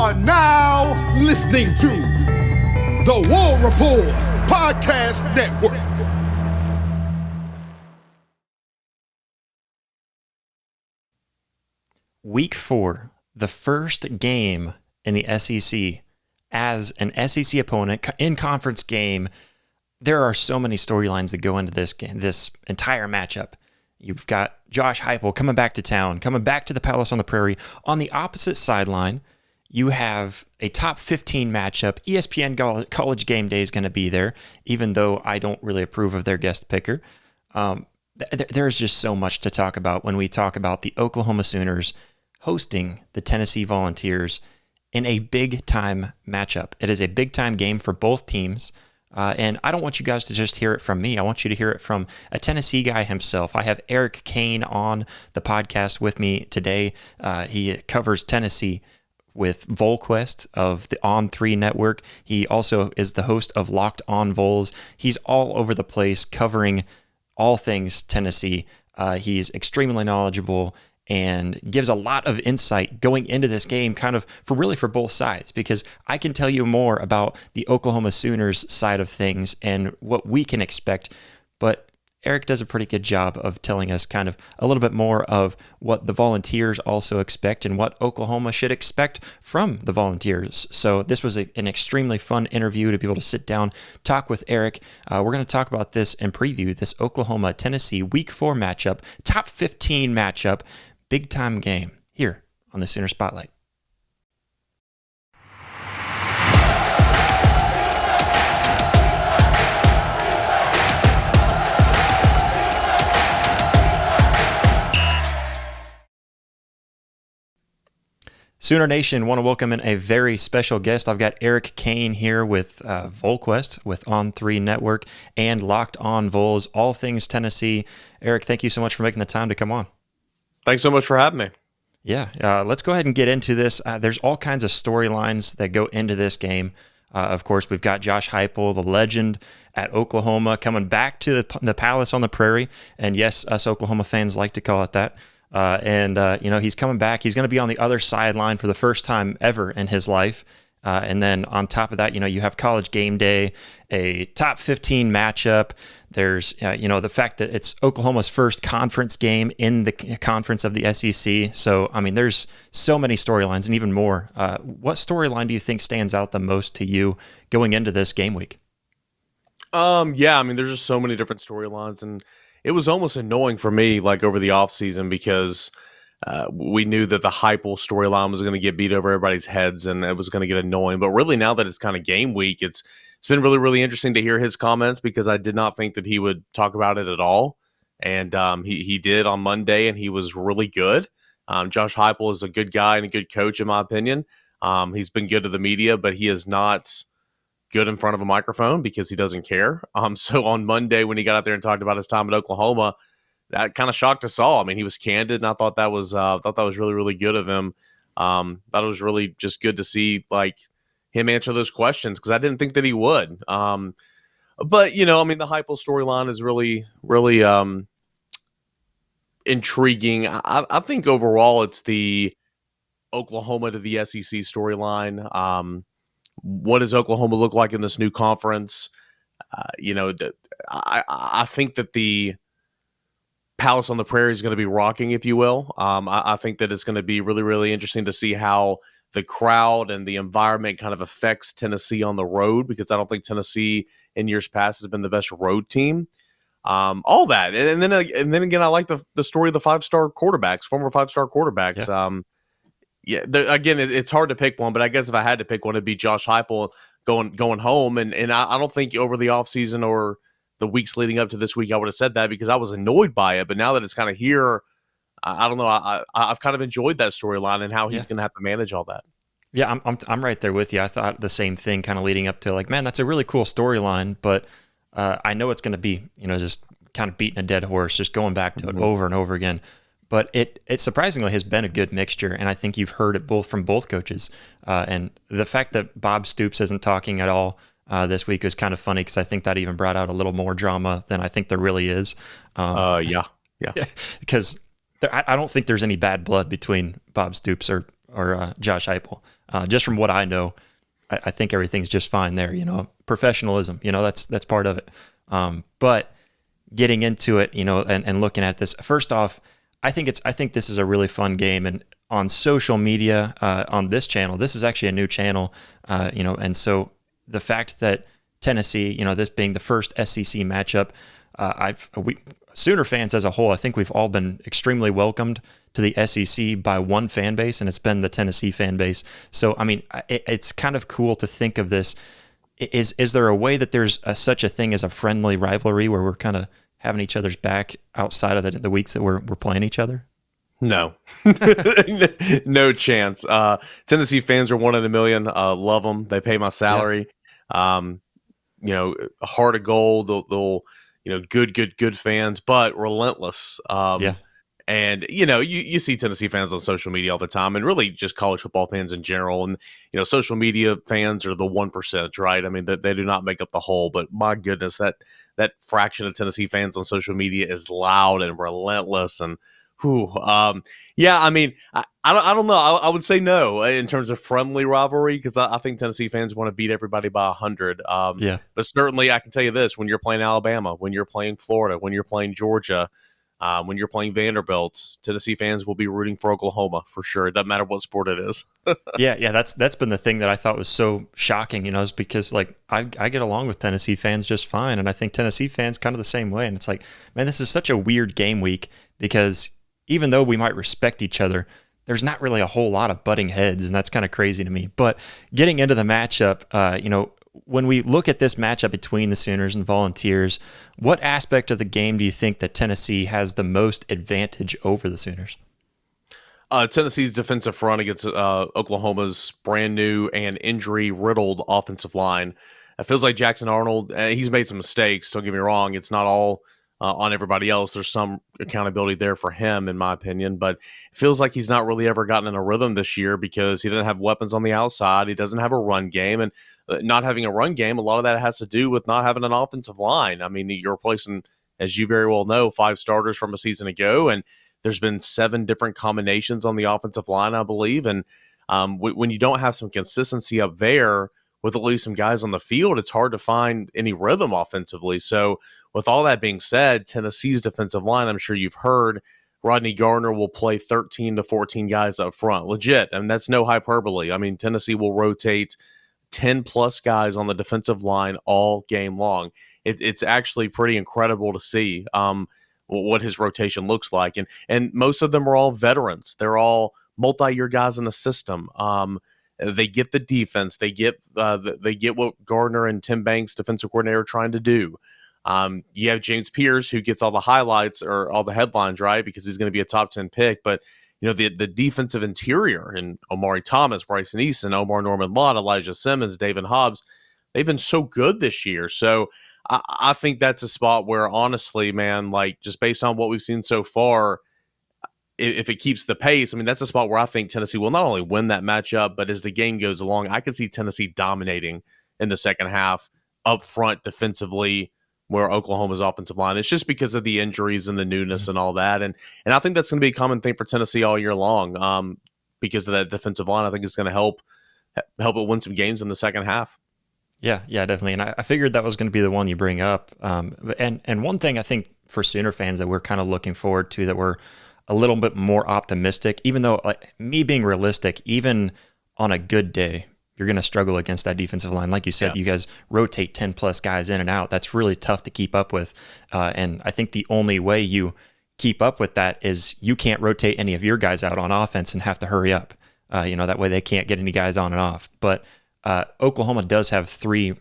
are now listening to the War Report Podcast Network. Week 4, the first game in the SEC as an SEC opponent in conference game. There are so many storylines that go into this game, this entire matchup. You've got Josh Heupel coming back to town, coming back to the Palace on the Prairie. On the opposite sideline, you have a top 15 matchup. ESPN College Game Day is going to be there, even though I don't really approve of their guest picker. There's just so much to talk about when we talk about the Oklahoma Sooners hosting the Tennessee Volunteers in a big-time matchup. It is a big-time game for both teams, and I don't want you guys to just hear it from me. I want you to hear it from a Tennessee guy himself. I have Eric Cain on the podcast with me today. He covers Tennessee with Volquest of the On3 network. He also is the host of Locked On Vols. He's all over the place covering all things Tennessee. He's extremely knowledgeable and gives a lot of insight going into this game, kind of for both sides, because I can tell you more about the Oklahoma Sooners side of things and what we can expect, but Eric does a pretty good job of telling us kind of a little bit more of what the Volunteers also expect and what Oklahoma should expect from the Volunteers. So this was an extremely fun interview to be able to sit down, talk with Eric. We're going to talk about this and preview this Oklahoma-Tennessee Week 4 matchup, top 15 matchup, big-time game here on the Sooner Spotlight. Sooner Nation, want to welcome in a very special guest. I've got Eric Cain here with Volquest, with On3 Network, and Locked On Vols, all things Tennessee. Eric, thank you so much for making the time to come on. Thanks so much for having me. Yeah, let's go ahead and get into this. There's all kinds of storylines that go into this game. Of course, we've got Josh Heupel, the legend at Oklahoma, coming back to the Palace on the Prairie. And yes, us Oklahoma fans like to call it that. He's coming back. He's going to be on the other sideline for the first time ever in his life. And then on top of that, you have College Game Day, a top 15 matchup. There's, the fact that it's Oklahoma's first conference game in the conference of the SEC. So, there's so many storylines and even more. What storyline do you think stands out the most to you going into this game week? There's just so many different storylines, and it was almost annoying for me, like over the offseason, because we knew that the Heupel storyline was going to get beat over everybody's heads, and it was going to get annoying. But really, now that it's kind of game week, it's been really, really interesting to hear his comments, because I did not think that he would talk about it at all. And he did on Monday, and he was really good. Josh Heupel is a good guy and a good coach, in my opinion. He's been good to the media, but he is not good in front of a microphone because he doesn't care. So on Monday, when he got out there and talked about his time at Oklahoma, that kind of shocked us all. He was candid, and I thought that was really, really good of him. Thought it was really just good to see him answer those questions, because I didn't think that he would. But the Heupel storyline is really, really intriguing. I think overall it's the Oklahoma to the SEC storyline. What does Oklahoma look like in this new conference? I think that the Palace on the Prairie is going to be rocking, if you will. I think that it's going to be really, really interesting to see how the crowd and the environment kind of affects Tennessee on the road, because I don't think Tennessee in years past has been the best road team. All that. And then again, I like the story of the former five-star quarterbacks. Yeah. Again, it's hard to pick one, but I guess if I had to pick one, it'd be Josh Heupel going home. And I don't think over the offseason or the weeks leading up to this week I would have said that, because I was annoyed by it. But now that it's kind of here, I don't know. I've kind of enjoyed that storyline and how he's going to have to manage all that. Yeah, I'm right there with you. I thought the same thing kind of leading up to man, that's a really cool storyline, but I know it's going to be, just kind of beating a dead horse, just going back to it over and over again. But it surprisingly has been a good mixture, and I think you've heard it from both coaches. And the fact that Bob Stoops isn't talking at all this week is kind of funny, because I think that even brought out a little more drama than I think there really is. Yeah. Because I don't think there's any bad blood between Bob Stoops or Josh Heupel. Just from what I know, I think everything's just fine there. Professionalism. That's part of it. But getting into it, and looking at this, first off, I think this is a really fun game, and on social media, on this channel, this is actually a new channel, and so the fact that Tennessee, this being the first SEC matchup, we Sooner fans as a whole, I think we've all been extremely welcomed to the SEC by one fan base, and it's been the Tennessee fan base. So, I mean, it's kind of cool to think of this. Is there a way that there's such a thing as a friendly rivalry where we're kind of having each other's back outside of the weeks that we're playing each other? No, no chance. Tennessee fans are one in a million. Love them. They pay my salary. Yeah. Heart of gold. They'll good fans, but relentless. Yeah. And, you see Tennessee fans on social media all the time, and really just college football fans in general. And, social media fans are the 1%, right? I mean, they do not make up the whole, but my goodness, that fraction of Tennessee fans on social media is loud and relentless. And, yeah, I mean, I don't know. I would say no in terms of friendly rivalry, because I think Tennessee fans want to beat everybody by 100. Yeah. But certainly I can tell you this: when you're playing Alabama, when you're playing Florida, when you're playing Georgia, when you're playing Vanderbilt, Tennessee fans will be rooting for Oklahoma for sure. It doesn't matter what sport it is. Yeah, that's been the thing that I thought was so shocking, is because I get along with Tennessee fans just fine, and I think Tennessee fans kind of the same way. And it's like, man, this is such a weird game week, because even though we might respect each other, there's not really a whole lot of butting heads, and that's kind of crazy to me. But getting into the matchup, when we look at this matchup between the Sooners and the Volunteers, what aspect of the game do you think that Tennessee has the most advantage over the Sooners? Tennessee's defensive front against Oklahoma's brand new and injury-riddled offensive line. It feels like Jackson Arnold, he's made some mistakes, don't get me wrong. It's not all on everybody else. There's some accountability there for him, in my opinion, but it feels like he's not really ever gotten in a rhythm this year because he doesn't have weapons on the outside. He doesn't have a run game, and not having a run game, a lot of that has to do with not having an offensive line. I mean, you're replacing, as you very well know, 5 starters from a season ago, and there's been 7 different combinations on the offensive line, I believe, and when you don't have some consistency up there with at least some guys on the field, it's hard to find any rhythm offensively. So with all that being said, Tennessee's defensive line, I'm sure you've heard, Rodney Gardner will play 13 to 14 guys up front. Legit. I mean, that's no hyperbole. I mean, Tennessee will rotate 10 plus guys on the defensive line all game long. It's actually pretty incredible to see what his rotation looks like. And most of them are all veterans. They're all multi-year guys in the system. They get the defense. They get what Gardner and Tim Banks, defensive coordinator, are trying to do. You have James Pierce, who gets all the highlights or all the headlines, right? Because he's going to be a top 10 pick. But the defensive interior, and Omari Thomas, Bryson Easton, Omar Norman Lott, Elijah Simmons, David Hobbs, they've been so good this year. So I think that's a spot where, honestly, man, just based on what we've seen so far, if it keeps the pace, I mean, that's a spot where I think Tennessee will not only win that matchup, but as the game goes along, I could see Tennessee dominating in the second half up front defensively, where Oklahoma's offensive line. It's just because of the injuries and the newness and all that. And I think that's going to be a common thing for Tennessee all year long because of that defensive line. I think it's going to help it win some games in the second half. Yeah, definitely. And I figured that was going to be the one you bring up. And one thing I think for Sooner fans that we're kind of looking forward to, that we're a little bit more optimistic, even though, me being realistic, even on a good day, you're going to struggle against that defensive line. Like you said, You guys rotate 10 plus guys in and out. That's really tough to keep up with. And I think the only way you keep up with that is you can't rotate any of your guys out on offense and have to hurry up. That way they can't get any guys on and off. But Oklahoma does have 3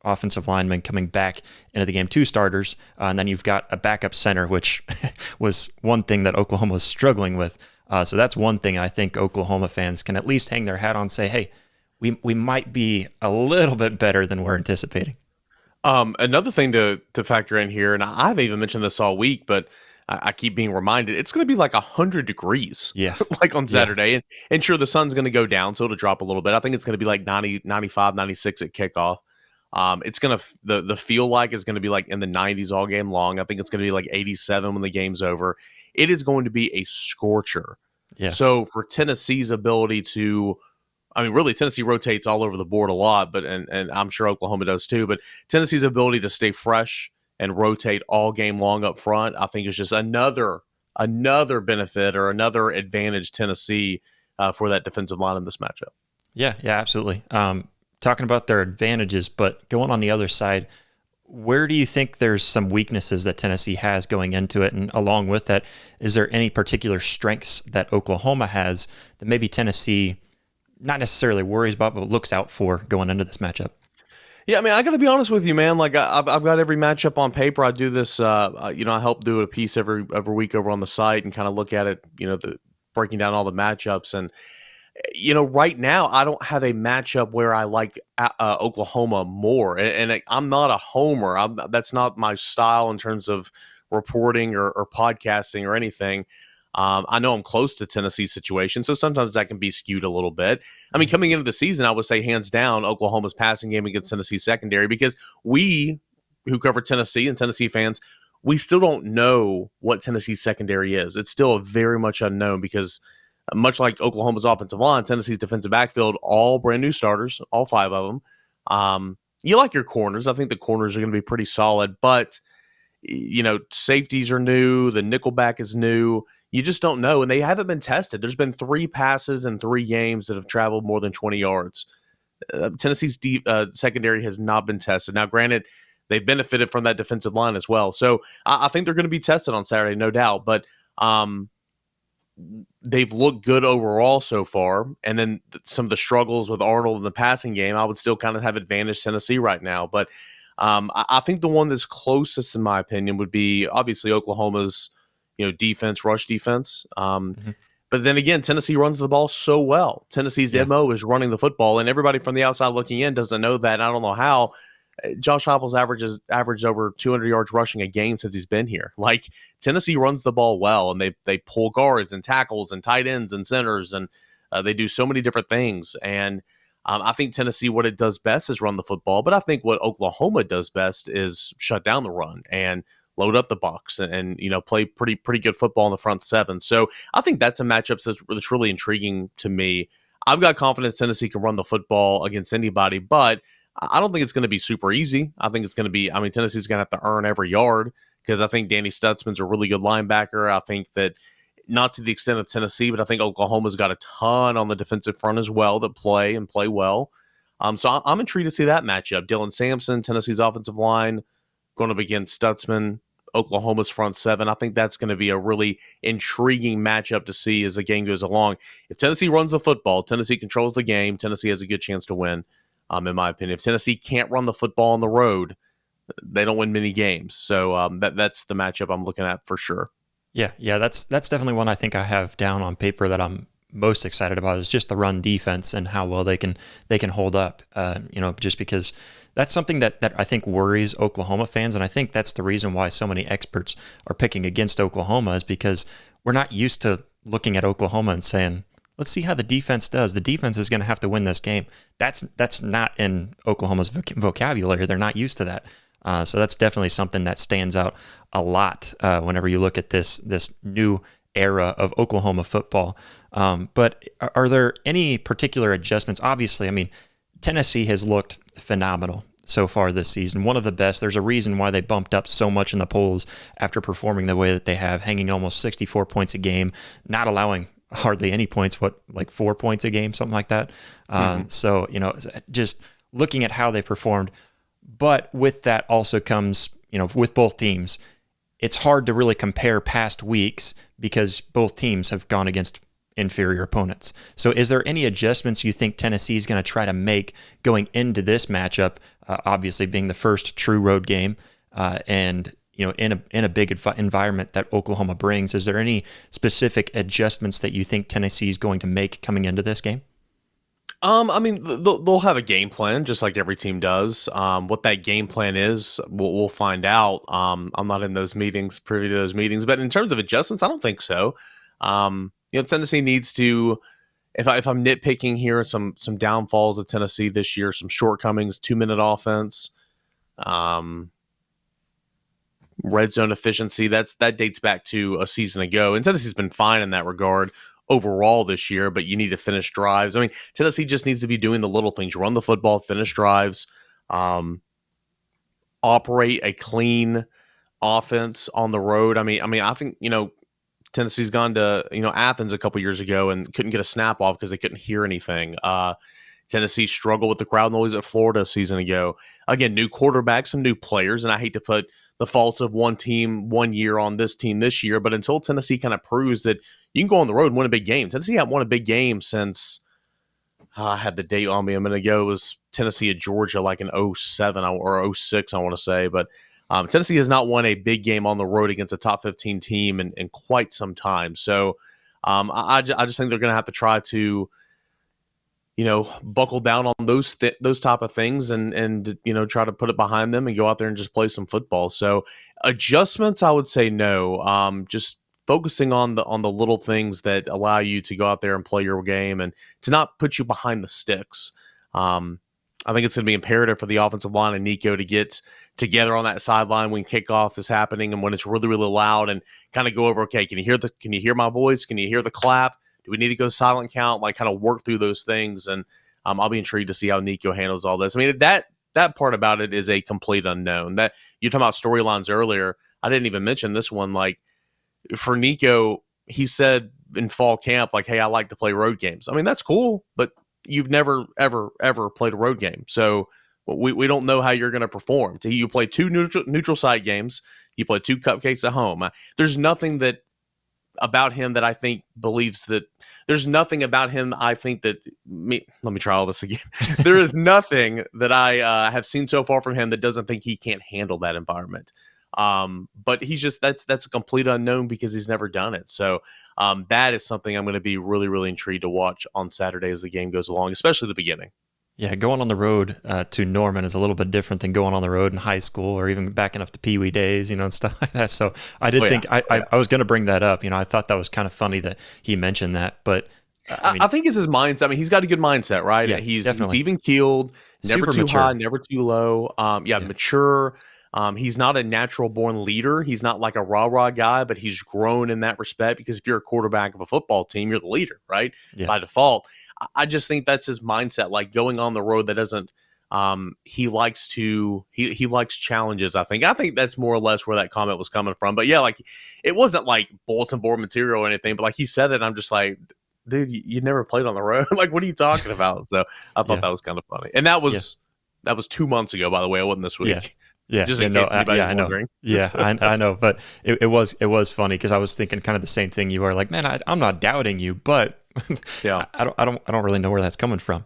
offensive linemen coming back into the game, 2 starters, and then you've got a backup center, which was one thing that Oklahoma was struggling with. So that's one thing I think Oklahoma fans can at least hang their hat on and say, hey, we might be a little bit better than we're anticipating. Another thing to factor in here, and I haven't even mentioned this all week, but I keep being reminded, it's going to be 100 degrees on Saturday. Yeah. And sure, the sun's going to go down, so it'll drop a little bit. I think it's going to be 90, 95, 96 at kickoff. It's going to, the feel like is going to be in the 90s all game long. I think it's going to be 87 when the game's over. It is going to be a scorcher Yeah. So for Tennessee's ability to, I mean, really, Tennessee rotates all over the board a lot, but and I'm sure Oklahoma does too. But Tennessee's ability to stay fresh and rotate all game long up front, I think, is just another benefit or another advantage Tennessee for that defensive line in this matchup. Yeah, yeah, absolutely. Talking about their advantages, but going on the other side, where do you think there's some weaknesses that Tennessee has going into it? And along with that, is there any particular strengths that Oklahoma has that maybe Tennessee not necessarily worries about, but looks out for going into this matchup? Yeah, I mean, I got to be honest with you, man. Like, I've got every matchup on paper. I do this, I help do a piece every week over on the site and kind of look at it, breaking down all the matchups. And right now, I don't have a matchup where I like Oklahoma more. And I'm not a homer. That's not my style in terms of reporting or podcasting or anything. I know I'm close to Tennessee's situation, so sometimes that can be skewed a little bit. I mean, coming into the season, I would say hands down Oklahoma's passing game against Tennessee's secondary, because we who cover Tennessee and Tennessee fans, we still don't know what Tennessee's secondary is. It's still very much unknown because much like Oklahoma's offensive line, Tennessee's defensive backfield, all brand new starters, all 5 of them. You like your corners. I think the corners are going to be pretty solid, but safeties are new. The nickelback is new. You just don't know, and they haven't been tested. There's been 3 passes in 3 games that have traveled more than 20 yards. Tennessee's secondary has not been tested. Now, granted, they benefited from that defensive line as well. So I think they're going to be tested on Saturday, no doubt. But they've looked good overall so far. And then some of the struggles with Arnold in the passing game, I would still kind of have advantage Tennessee right now. But I think the one that's closest, in my opinion, would be obviously Oklahoma's defense, rush defense. But then again, Tennessee runs the ball so well. Tennessee's MO is running the football, and everybody from the outside looking in doesn't know that. I don't know how. Josh Heupel's averaged over 200 yards rushing a game since he's been here. Like, Tennessee runs the ball well, and they pull guards and tackles and tight ends and centers, and they do so many different things. And I think Tennessee, what it does best is run the football, but I think what Oklahoma does best is shut down the run and load up the box and play pretty good football in the front 7. So I think that's a matchup that's really intriguing to me. I've got confidence Tennessee can run the football against anybody, but I don't think it's going to be super easy. I think it's going to be, Tennessee's going to have to earn every yard, because I think Danny Stutzman's a really good linebacker. I think that, not to the extent of Tennessee, but I think Oklahoma's got a ton on the defensive front as well that play well. So I'm intrigued to see that matchup. Dylan Sampson, Tennessee's offensive line, going up against Stutzman, Oklahoma's front 7. I think that's going to be a really intriguing matchup to see as the game goes along. If Tennessee runs the football, Tennessee controls the game, Tennessee has a good chance to win, in my opinion. If Tennessee can't run the football on the road, they don't win many games. So that's the matchup I'm looking at for sure. Yeah, that's definitely one I think I have down on paper that I'm most excited about, is just the run defense and how well they can hold up. Just because that's something that I think worries Oklahoma fans, and I think that's the reason why so many experts are picking against Oklahoma, is because we're not used to looking at Oklahoma and saying, let's see how the defense does. The defense is going to have to win this game. That's not in Oklahoma's vocabulary. They're not used to that. So that's definitely something that stands out a lot whenever you look at this new era of Oklahoma football. But are there any particular adjustments? Obviously, Tennessee has looked phenomenal so far this season, one of the best. There's a reason why they bumped up so much in the polls after performing the way that they have, hanging almost 64 points a game, not allowing hardly any points, like 4 points a game, something like that. So, just looking at how they performed. But with that also comes, with both teams, it's hard to really compare past weeks because both teams have gone against inferior opponents. So is there any adjustments you think Tennessee is going to try to make going into this matchup, obviously being the first true road game, and in a big environment that Oklahoma brings? Is there any specific adjustments that you think Tennessee is going to make coming into this game? They'll have a game plan, just like every team does. What that game plan is, we'll find out. I'm not in those meetings, privy to those meetings, but in terms of adjustments, I don't think so. Tennessee needs to, if I'm nitpicking here, some downfalls of Tennessee this year, some shortcomings, 2-minute offense, red zone efficiency. That dates back to a season ago, and Tennessee's been fine in that regard. overall this year, but you need to finish drives. I mean, Tennessee just needs to be doing the little things: run the football, finish drives, operate a clean offense on the road. I think Tennessee's gone to Athens a couple years ago and couldn't get a snap off because they couldn't hear anything. Tennessee struggled with the crowd noise at Florida a season ago. Again, new quarterback, some new players, and I hate to put the faults of one team 1 year on this team this year, but until Tennessee kind of proves that you can go on the road and win a big game. Tennessee hadn't won a big game since I had the date on me a minute ago. It was Tennessee at Georgia like in 07 or 06, I want to say. But Tennessee has not won a big game on the road against a top 15 team in quite some time. So I just think they're going to have to try to buckle down on those type of things and try to put it behind them and go out there and just play some football. So adjustments, I would say no. Just focusing on the little things that allow you to go out there and play your game and to not put you behind the sticks. I think it's going to be imperative for the offensive line and Nico to get together on that sideline when kickoff is happening and when it's really, really loud and kind of go over, okay, can you hear my voice? Can you hear the clap? Do we need to go silent count? Like kind of work through those things. And I'll be intrigued to see how Nico handles all this. I mean, that part about it is a complete unknown. That you're talking about storylines earlier. I didn't even mention this one. Like for Nico, he said in fall camp, like, hey, I like to play road games. I mean, that's cool, but you've never, ever, ever played a road game. So we don't know how you're going to perform. You play 2 neutral site games. You play 2 cupcakes at home. There's nothing that about him that I think believes that there's nothing about him. I think that let me try all this again. There is nothing that I have seen so far from him that doesn't think he can't handle that environment. But he's just, that's a complete unknown because he's never done it. So that is something I'm going to be really, really intrigued to watch on Saturday as the game goes along, especially the beginning. Yeah, going on the road to Norman is a little bit different than going on the road in high school or even backing up to Pee Wee days, and stuff like that. So I did think I was going to bring that up. I thought that was kind of funny that he mentioned that, but I think it's his mindset. I mean, he's got a good mindset, right? Yeah, he's definitely. even keeled, never Super too mature. high, never too low. Mature. He's not a natural born leader. He's not like a rah-rah guy, but he's grown in that respect because if you're a quarterback of a football team, you're the leader, right? Yeah. By default. I just think that's his mindset. Like going on the road, that doesn't. He likes challenges. I think that's more or less where that comment was coming from. But yeah, like it wasn't like bulletin board material or anything. But like he said it, I'm just like, dude, you never played on the road. Like, what are you talking about? So I thought that was kind of funny. And that was 2 months ago, by the way. It wasn't this week. Yeah. Yeah, just in case anybody's wondering. Yeah, I know, but it was funny because I was thinking kind of the same thing you are. Like, man, I'm not doubting you, but yeah, I don't really know where that's coming from.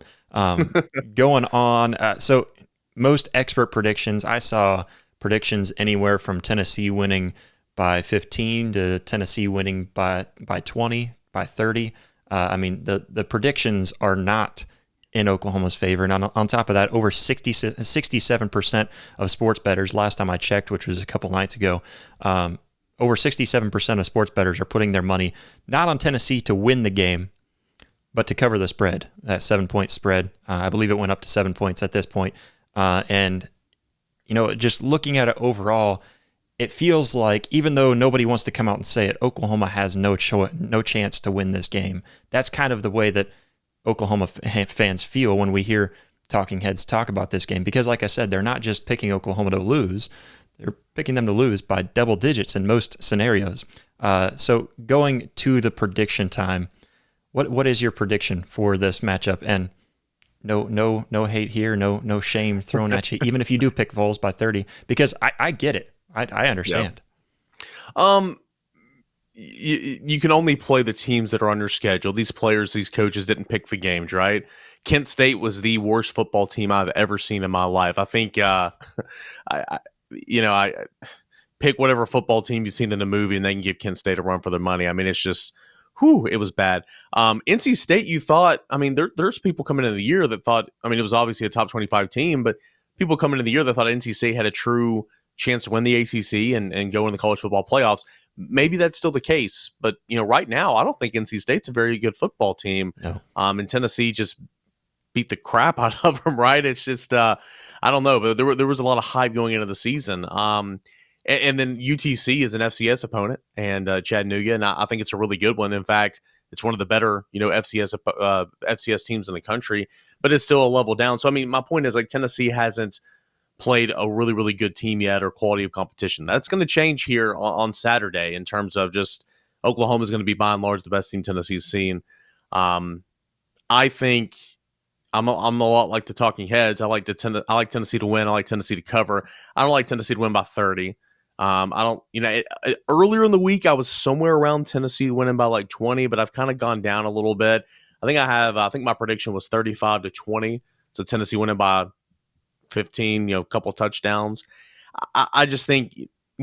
Going on, so most expert predictions, I saw predictions anywhere from Tennessee winning by 15 to Tennessee winning by 20, by 30. I mean, the predictions are not in Oklahoma's favor. And on top of that, over 67% of sports bettors, last time I checked, which was a couple nights ago, over 67% of sports bettors are putting their money not on Tennessee to win the game, but to cover the spread, that 7-point spread. I believe it went up to 7 points at this point. And just looking at it overall, it feels like, even though nobody wants to come out and say it, Oklahoma has no chance to win this game. That's kind of the way that Oklahoma fans feel when we hear talking heads talk about this game, because like I said, they're not just picking Oklahoma to lose, they're picking them to lose by double digits in most scenarios. So going to the prediction time, what is your prediction for this matchup? And no hate here, no shame thrown at you, even if you do pick Vols by 30, because I get it. I understand. Yep. You can only play the teams that are on your schedule. These players, these coaches didn't pick the games, right? Kent State was the worst football team I've ever seen in my life. I think, I pick whatever football team you've seen in a movie and they can give Kent State a run for their money. I mean, it's just, it was bad. NC State, you thought, I mean, there's people coming into the year that thought, I mean, it was obviously a top 25 team, but people coming into the year that thought NC State had a true chance to win the ACC and go in the college football playoffs. Maybe that's still the case, but right now I don't think NC State's a very good football team. No. And Tennessee just beat the crap out of them, right? It's just I don't know, but there was a lot of hype going into the season. And then UTC is an FCS opponent, and Chattanooga, and I think it's a really good one. In fact, it's one of the better, FCS teams in the country, but it's still a level down. So, I mean, my point is, like, Tennessee hasn't played a really, really good team yet or quality of competition. That's going to change here on Saturday in terms of just Oklahoma is going to be by and large the best team Tennessee's seen. I think I'm a lot like the talking heads. I like Tennessee to win. I like Tennessee to cover. I don't like Tennessee to win by 30. I don't, earlier in the week, I was somewhere around Tennessee winning by like 20, but I've kind of gone down a little bit. I think my prediction was 35-20. So Tennessee winning by 15, a couple touchdowns. I just think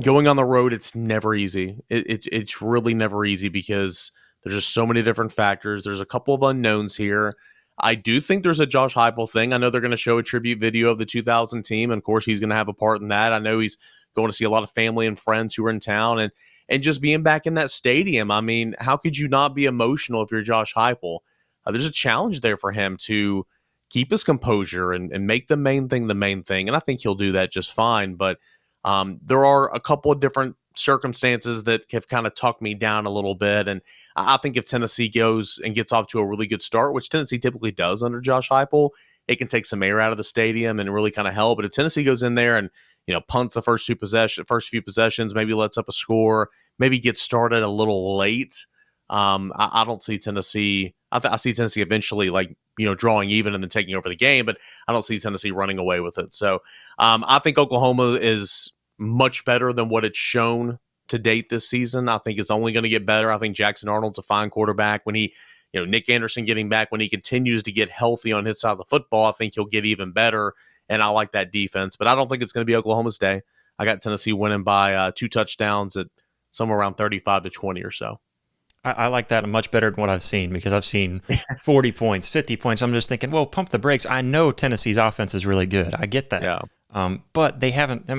going on the road, it's never easy. It's really never easy because there's just so many different factors. There's a couple of unknowns here. I do think there's a Josh Heupel thing. I know they're going to show a tribute video of the 2000 team, and of course he's going to have a part in that. I know he's going to see a lot of family and friends who are in town, and just being back in that stadium. I mean, how could you not be emotional if you're Josh Heupel? There's a challenge there for him to keep his composure and make the main thing, and I think he'll do that just fine. But there are a couple of different circumstances that have kind of talked me down a little bit. And I think if Tennessee goes and gets off to a really good start, which Tennessee typically does under Josh Heupel, it can take some air out of the stadium and really kind of help. But if Tennessee goes in there and, punts the first few possessions, maybe lets up a score, maybe gets started a little late, I don't see Tennessee. I see Tennessee eventually, drawing even and then taking over the game, but I don't see Tennessee running away with it. So I think Oklahoma is much better than what it's shown to date this season. I think it's only going to get better. I think Jackson Arnold's a fine quarterback. When he, Nick Anderson getting back, when he continues to get healthy on his side of the football, I think he'll get even better. And I like that defense, but I don't think it's going to be Oklahoma's day. I got Tennessee winning by 2 touchdowns at somewhere around 35-20 or so. I like that much better than what I've seen, because I've seen 40 points, 50 points. I'm just thinking, well, pump the brakes. I know Tennessee's offense is really good. I get that. Yeah. But they haven't,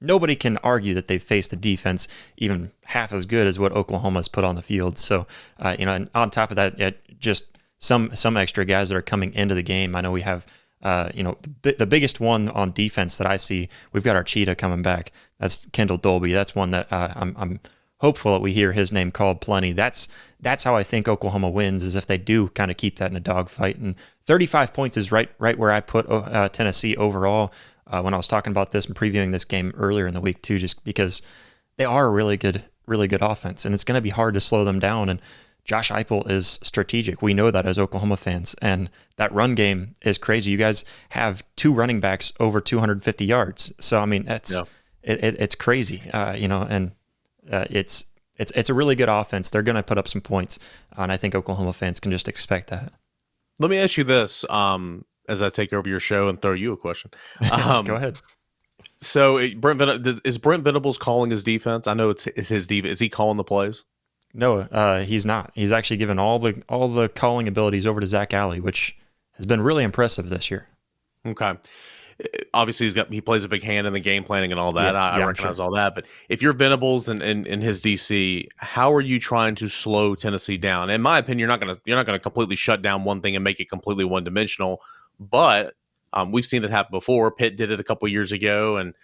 nobody can argue that they've faced a defense even half as good as what Oklahoma's put on the field. So, and on top of that, just some extra guys that are coming into the game. I know we have, the biggest one on defense that I see, we've got our cheetah coming back. That's Kendall Dolby. That's one that I'm hopeful that we hear his name called plenty. That's how I think Oklahoma wins, is if they do kind of keep that in a dogfight. And 35 points is right where I put Tennessee overall when I was talking about this and previewing this game earlier in the week too, just because they are a really good offense, and it's going to be hard to slow them down. And Josh Heupel is strategic. We know that as Oklahoma fans, and that run game is crazy. You guys have 2 running backs over 250 yards. So it's crazy, and it's a really good offense. They're going to put up some points, and I think Oklahoma fans can just expect that. Let me ask you this, as I take over your show and throw you a question. Go ahead. So is Brent Venables calling his defense? I know it's his defense. Is he calling the plays? No, he's not. He's actually given all the calling abilities over to Zach Alley, which has been really impressive this year. Okay. Obviously, he plays a big hand in the game planning and all that. I recognize all that. But if you're Venables and his DC, how are you trying to slow Tennessee down? In my opinion, you're not gonna completely shut down one thing and make it completely one dimensional. But we've seen it happen before. Pitt did it a couple years ago, and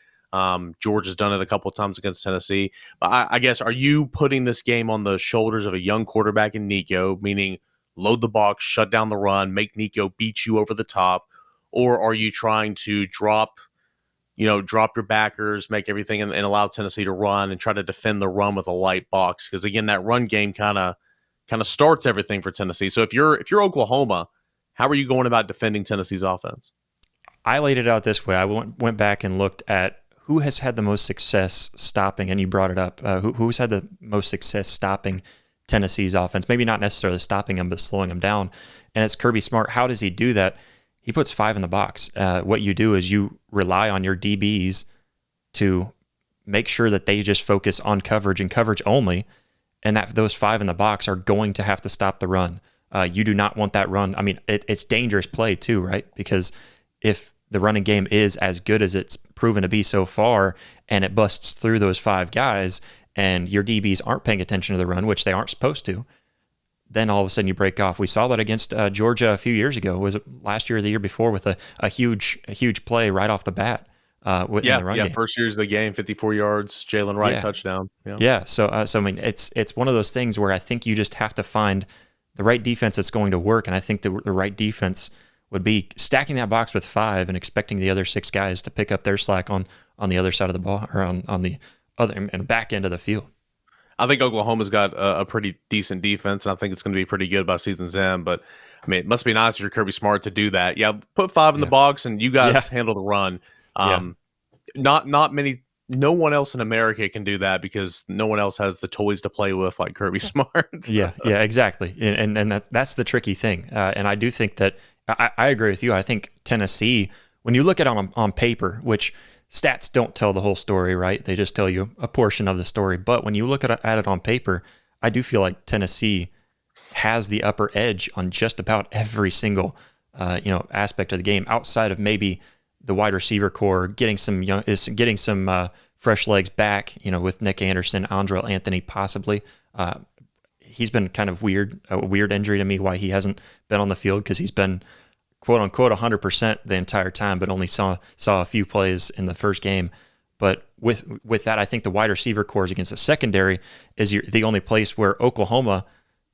George has done it a couple of times against Tennessee. But I guess, are you putting this game on the shoulders of a young quarterback in Nico, meaning load the box, shut down the run, make Nico beat you over the top? Or are you trying to drop your backers, make everything and allow Tennessee to run and try to defend the run with a light box? Because again, that run game kind of starts everything for Tennessee. So if you're Oklahoma, how are you going about defending Tennessee's offense? I laid it out this way. I went back and looked at who has had the most success stopping, and you brought it up. Who's had the most success stopping Tennessee's offense? Maybe not necessarily stopping them, but slowing them down. And it's Kirby Smart. How does he do that? He puts 5 in the box. What you do is you rely on your DBs to make sure that they just focus on coverage and coverage only, and that those 5 in the box are going to have to stop the run. You do not want that run. It's dangerous play too, right? Because if the running game is as good as it's proven to be so far, and it busts through those 5 guys, and your DBs aren't paying attention to the run, which they aren't supposed to, then all of a sudden you break off. We saw that against Georgia a few years ago. Was it last year or the year before, with a huge play right off the bat in the run game. First years of the game, 54 yards, Jalen Wright Yeah. touchdown. Yeah. So I mean, it's one of those things where I think you just have to find the right defense that's going to work, and I think the right defense would be stacking that box with 5 and expecting the other 6 guys to pick up their slack on the other side of the ball, or on the other and back end of the field. I think Oklahoma's got a pretty decent defense, and I think it's going to be pretty good by season's end. But I mean, it must be nice if you're Kirby Smart to do that. Yeah, put 5 in the box, and you guys handle the run. Not many. No one else in America can do that because no one else has the toys to play with like Kirby Smart. Yeah, exactly. And that's the tricky thing. And I do think that I agree with you. I think Tennessee, when you look at it on paper, which stats don't tell the whole story, right? They just tell you a portion of the story. But when you look at it on paper, I do feel like Tennessee has the upper edge on just about every single aspect of the game, outside of maybe the wide receiver core getting some fresh legs back, with Nick Anderson, Andrel Anthony possibly. He's been kind of a weird injury to me, why he hasn't been on the field, because he's been quote unquote 100% the entire time, but only saw a few plays in the first game. But with that, I think the wide receiver cores against the secondary is the only place where Oklahoma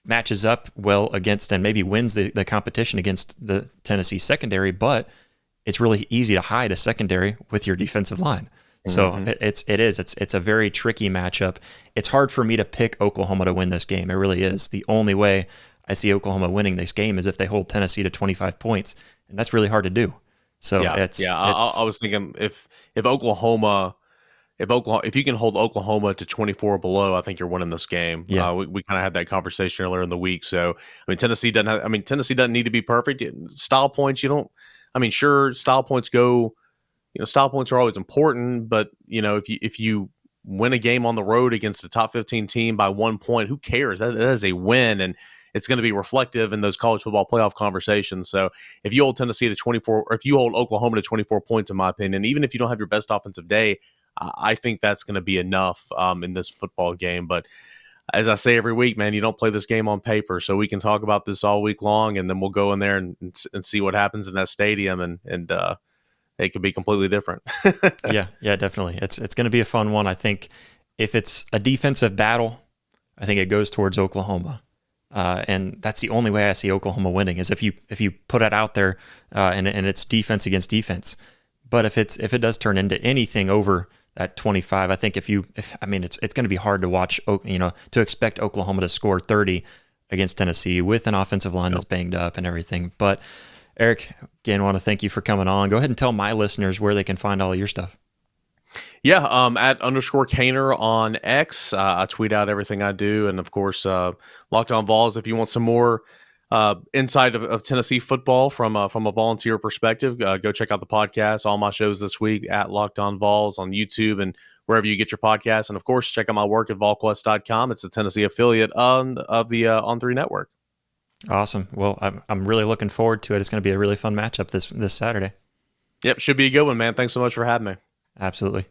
matches up well against and maybe wins the competition against the Tennessee secondary, but it's really easy to hide a secondary with your defensive line. So it's a very tricky matchup. It's hard for me to pick Oklahoma to win this game. It really is. The only way I see Oklahoma winning this game is if they hold Tennessee to 25 points, and that's really hard to do. So I was thinking if you can hold Oklahoma to 24 or below, I think you're winning this game. Yeah. We kind of had that conversation earlier in the week. So I mean, Tennessee doesn't need to be perfect. Style points, style points go. Style points are always important, but if you win a game on the road against a top 15 team by 1 point, who cares? That is a win, and it's going to be reflective in those college football playoff conversations. So if you hold Tennessee to 24, or if you hold Oklahoma to 24 points, in my opinion, even if you don't have your best offensive day, I think that's going to be enough in this football game. But as I say every week, man, you don't play this game on paper. So we can talk about this all week long, and then we'll go in there and see what happens in that stadium, and it could be completely different. yeah, definitely. It's going to be a fun one. I think if it's a defensive battle, I think it goes towards Oklahoma. And that's the only way I see Oklahoma winning, is if you put it out there and it's defense against defense. But if it does turn into anything over that 25, I think it's going to be hard to watch, to expect Oklahoma to score 30 against Tennessee with an offensive line that's banged up and everything. But Eric, again, I want to thank you for coming on. Go ahead and tell my listeners where they can find all your stuff. Yeah, at _Cainer on X. I tweet out everything I do. And, of course, Locked On Vols, if you want some more insight of Tennessee football from a volunteer perspective, go check out the podcast. All my shows this week at Locked On Vols on YouTube and wherever you get your podcasts. And, of course, check out my work at Volquest.com. It's the Tennessee affiliate of the On3 network. Awesome. Well, I'm really looking forward to it. It's going to be a really fun matchup this Saturday. Yep, should be a good one, man. Thanks so much for having me. Absolutely.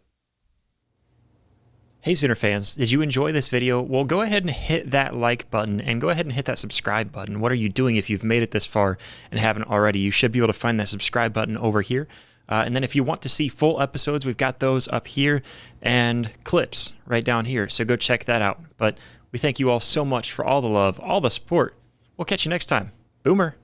Hey, Sooner fans, did you enjoy this video? Well, go ahead and hit that like button and go ahead and hit that subscribe button. What are you doing if you've made it this far and haven't already? You should be able to find that subscribe button over here. And then if you want to see full episodes, we've got those up here and clips right down here. So go check that out. But we thank you all so much for all the love, all the support. We'll catch you next time. Boomer.